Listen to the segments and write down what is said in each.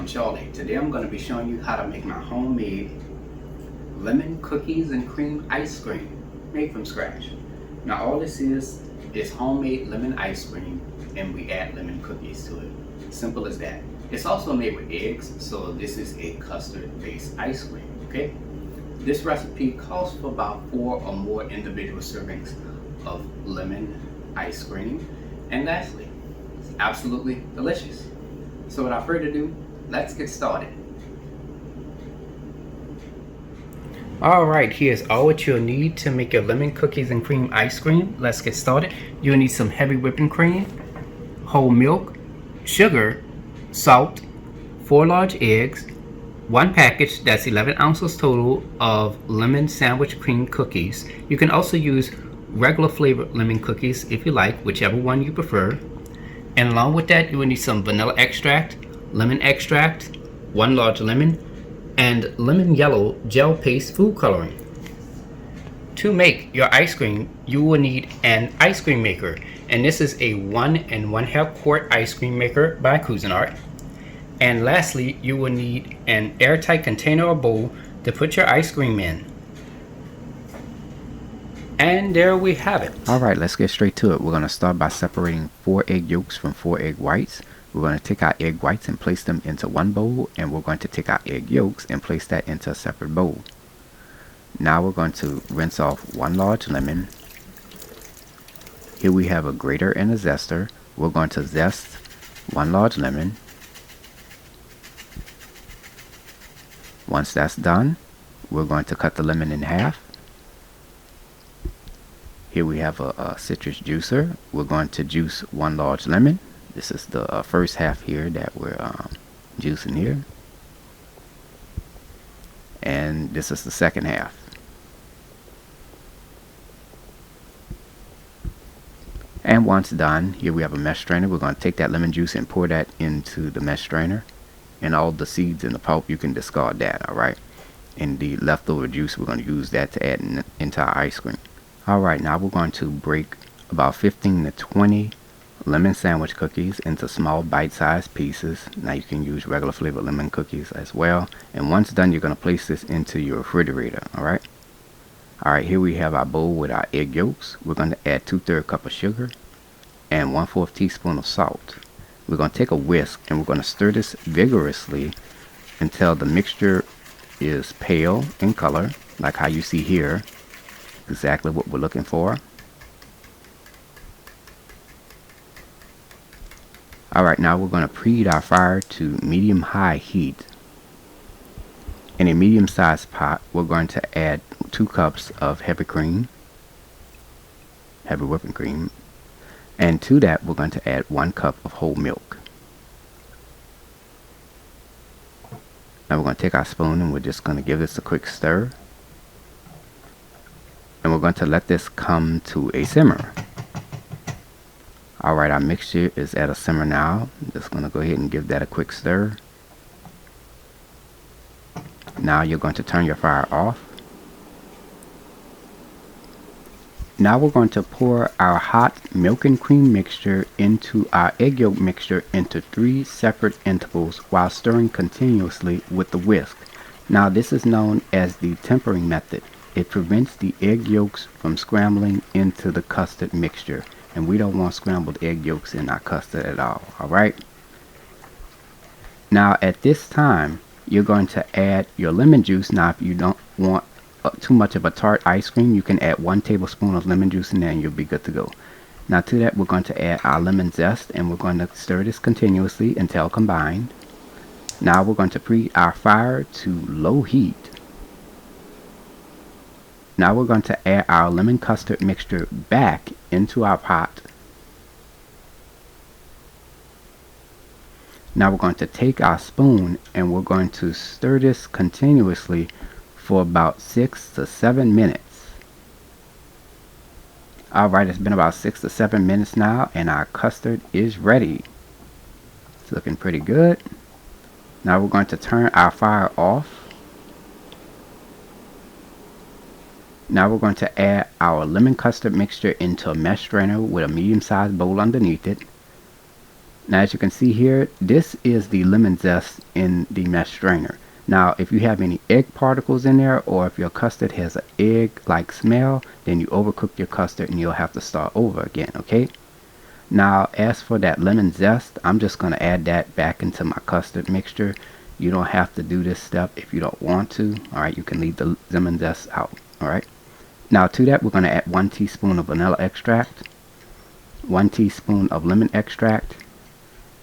Charlie. Today I'm going to be showing you how to make my homemade lemon cookies and cream ice cream made from scratch. Now all this is homemade lemon ice cream and we add lemon cookies to it. Simple as that. It's also made with eggs, so this is a custard based ice cream, okay? This recipe calls for about 4 or more individual servings of lemon ice cream, and lastly, it's absolutely delicious. So without further ado, let's get started. Alright, here's all what you'll need to make your lemon cookies and cream ice cream. Let's get started. You'll need some heavy whipping cream, whole milk, sugar, salt, 4 large eggs, 1 package, that's 11 ounces total, of lemon sandwich cream cookies. You can also use regular flavored lemon cookies if you like, whichever one you prefer. And along with that, you will need some vanilla extract, lemon extract, 1 large lemon, and lemon yellow gel paste food coloring. To make your ice cream, you will need an ice cream maker, and this is a 1 1/2 quart ice cream maker by Custard. And lastly, you will need an airtight container or bowl to put your ice cream in. And there we have it. Alright, let's get straight to it. We're going to start by separating 4 egg yolks from 4 egg whites. We're going to take our egg whites and place them into one bowl, and we're going to take our egg yolks and place that into a separate bowl. Now we're going to rinse off 1 large lemon. Here we have a grater and a zester. We're going to zest 1 large lemon. Once that's done, we're going to cut the lemon in half. Here we have a citrus juicer. We're going to juice 1 large lemon. This is the first half here that we're juicing here. And this is the second half. And once done, here we have a mesh strainer. We're going to take that lemon juice and pour that into the mesh strainer. And all the seeds and the pulp, you can discard that, alright? And the leftover juice, we're going to use that to add into our ice cream. Alright, now we're going to break about 15 to 20 lemon sandwich cookies into small bite-sized pieces. Now you can use regular flavored lemon cookies as well. And once done, you're going to place this into your refrigerator, alright? Alright, here we have our bowl with our egg yolks. We're going to add 2/3 cup of sugar and 1/4 teaspoon of salt. We're going to take a whisk and we're going to stir this vigorously until the mixture is pale in color, like how you see here. Exactly what we're looking for. Alright, now we're going to preheat our fire to medium-high heat. In a medium-sized pot, we're going to add 2 cups of heavy whipping cream. And to that, we're going to add 1 cup of whole milk. Now we're going to take our spoon and we're just going to give this a quick stir. And we're going to let this come to a simmer. Alright, our mixture is at a simmer now. I'm just going to go ahead and give that a quick stir. Now you're going to turn your fire off. Now we're going to pour our hot milk and cream mixture into our egg yolk mixture into 3 separate intervals while stirring continuously with the whisk. Now this is known as the tempering method. It prevents the egg yolks from scrambling into the custard mixture. And we don't want scrambled egg yolks in our custard at all, alright? Now at this time, you're going to add your lemon juice. Now if you don't want too much of a tart ice cream, you can add 1 tablespoon of lemon juice in there and you'll be good to go. Now to that, we're going to add our lemon zest and we're going to stir this continuously until combined. Now we're going to preheat our fire to low heat. Now we're going to add our lemon custard mixture back into our pot. Now we're going to take our spoon and we're going to stir this continuously for about 6 to 7 minutes. Alright, it's been about 6 to 7 minutes now and our custard is ready. It's looking pretty good. Now we're going to turn our fire off. Now we're going to add our lemon custard mixture into a mesh strainer with a medium-sized bowl underneath it. Now as you can see here, this is the lemon zest in the mesh strainer. Now if you have any egg particles in there, or if your custard has an egg like smell, then you overcook your custard and you'll have to start over again, okay? Now as for that lemon zest, I'm just going to add that back into my custard mixture. You don't have to do this step if you don't want to. Alright, you can leave the lemon zest out. Alright. Now to that we're going to add 1 teaspoon of vanilla extract, 1 teaspoon of lemon extract,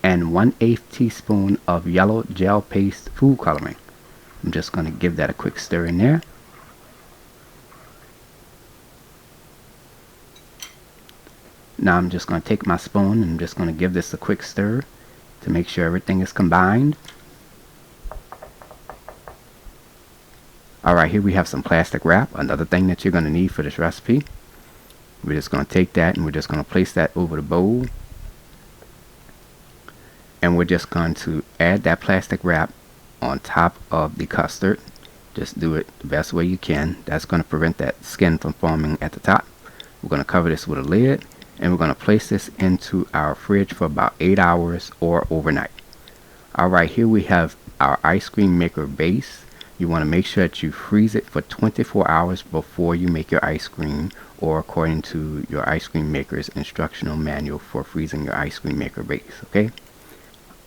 and 1/8 teaspoon of yellow gel paste food coloring. I'm just going to give that a quick stir in there. Now I'm just going to take my spoon and I'm just going to give this a quick stir to make sure everything is combined. Alright, here we have some plastic wrap, another thing that you're going to need for this recipe. We're just going to take that and we're just going to place that over the bowl. And we're just going to add that plastic wrap on top of the custard. Just do it the best way you can. That's going to prevent that skin from forming at the top. We're going to cover this with a lid and we're going to place this into our fridge for about 8 hours or overnight. Alright, here we have our ice cream maker base. You want to make sure that you freeze it for 24 hours before you make your ice cream, or according to your ice cream maker's instructional manual for freezing your ice cream maker base, okay?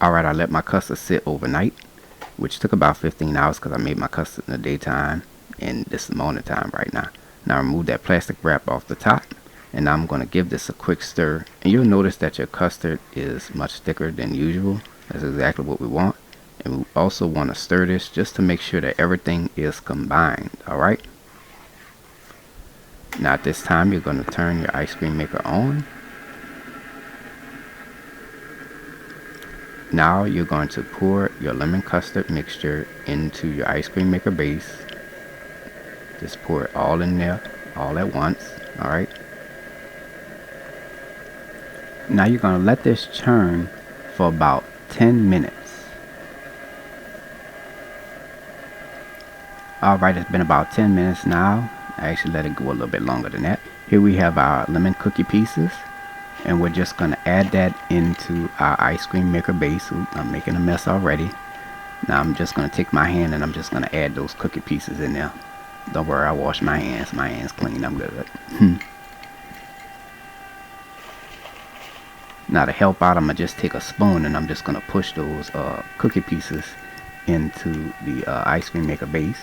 Alright, I let my custard sit overnight, which took about 15 hours because I made my custard in the daytime and this is morning time right now. Now remove that plastic wrap off the top and now I'm going to give this a quick stir, and you'll notice that your custard is much thicker than usual. That's exactly what we want. And we also want to stir this just to make sure that everything is combined. Alright. Now at this time you're going to turn your ice cream maker on. Now you're going to pour your lemon custard mixture into your ice cream maker base. Just pour it all in there, all at once. Alright. Now you're going to let this churn for about 10 minutes. Alright, it's been about 10 minutes now. I actually let it go a little bit longer than that. Here we have our lemon cookie pieces, and we're just going to add that into our ice cream maker base. Oops, I'm making a mess already. Now I'm just going to take my hand and I'm just going to add those cookie pieces in there. Don't worry, I wash my hands. My hands clean. I'm good. Now to help out, I'm going to just take a spoon and I'm just going to push those cookie pieces into the ice cream maker base.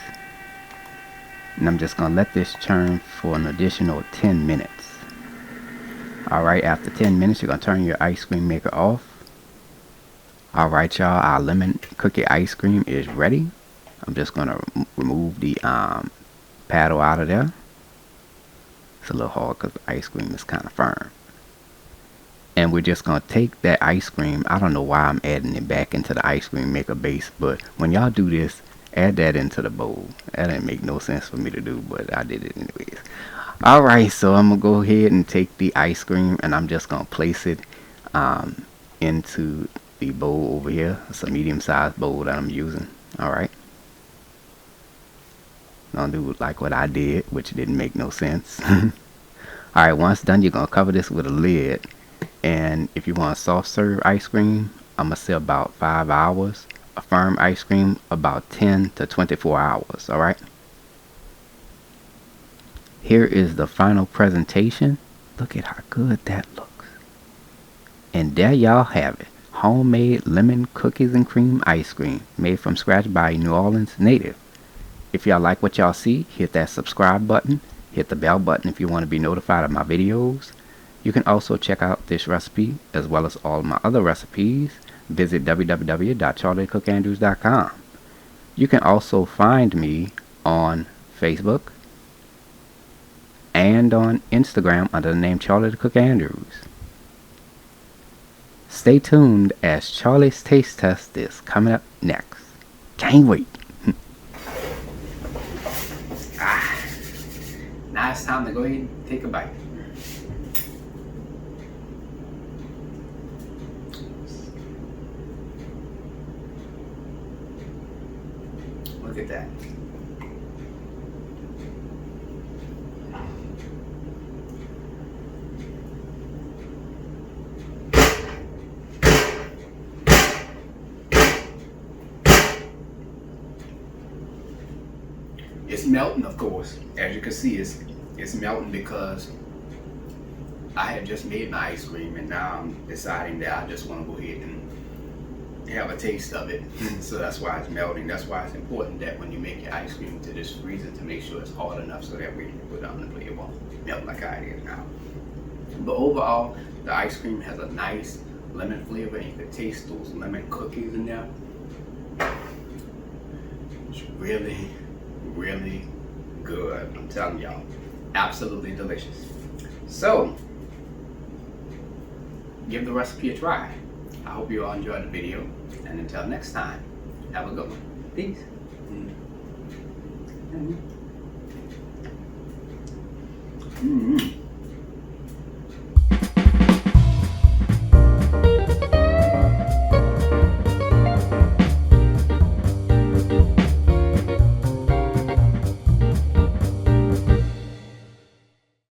And I'm just going to let this churn for an additional 10 minutes. Alright, after 10 minutes, you're going to turn your ice cream maker off. Alright, y'all, our lemon cookie ice cream is ready. I'm just going to remove the paddle out of there. It's a little hard because the ice cream is kind of firm. And we're just going to take that ice cream. I don't know why I'm adding it back into the ice cream maker base, but when y'all do this, add that into the bowl. That didn't make no sense for me to do, but I did it anyways. Alright, so I'm going to go ahead and take the ice cream and I'm just going to place it into the bowl over here. It's a medium-sized bowl that I'm using. Alright. Don't do like what I did, which didn't make no sense. Alright, once done, you're going to cover this with a lid. And if you want a soft serve ice cream, I'm going to say about 5 hours. A firm ice cream, about 10 to 24 hours. Alright. Here is the final presentation. Look at how good that looks. And there y'all have it. Homemade lemon cookies and cream ice cream made from scratch by a New Orleans native. If y'all like what y'all see, hit that subscribe button. Hit the bell button if you want to be notified of my videos. You can also check out this recipe as well as all my other recipes. Visit www.charliethecookandrews.com. You can also find me on Facebook and on Instagram under the name Charlie the Cook Andrews. Stay tuned as Charlie's Taste Test is coming up next. Can't wait. Now it's time to go ahead and take a bite. Look at that. It's melting, of course. As you can see, it's melting because I had just made my ice cream, and now I'm deciding that I just want to go ahead and have a taste of it. So that's why it's melting. That's why it's important that when you make your ice cream to just freeze it to make sure it's hard enough so that when you put it on the plate it won't melt like it is now. But overall, the ice cream has a nice lemon flavor, and you can taste those lemon cookies in there. It's really, really good. I'm telling y'all, absolutely delicious. So, give the recipe a try. I hope you all enjoyed the video, and until next time, have a good one. Peace. Mm-hmm.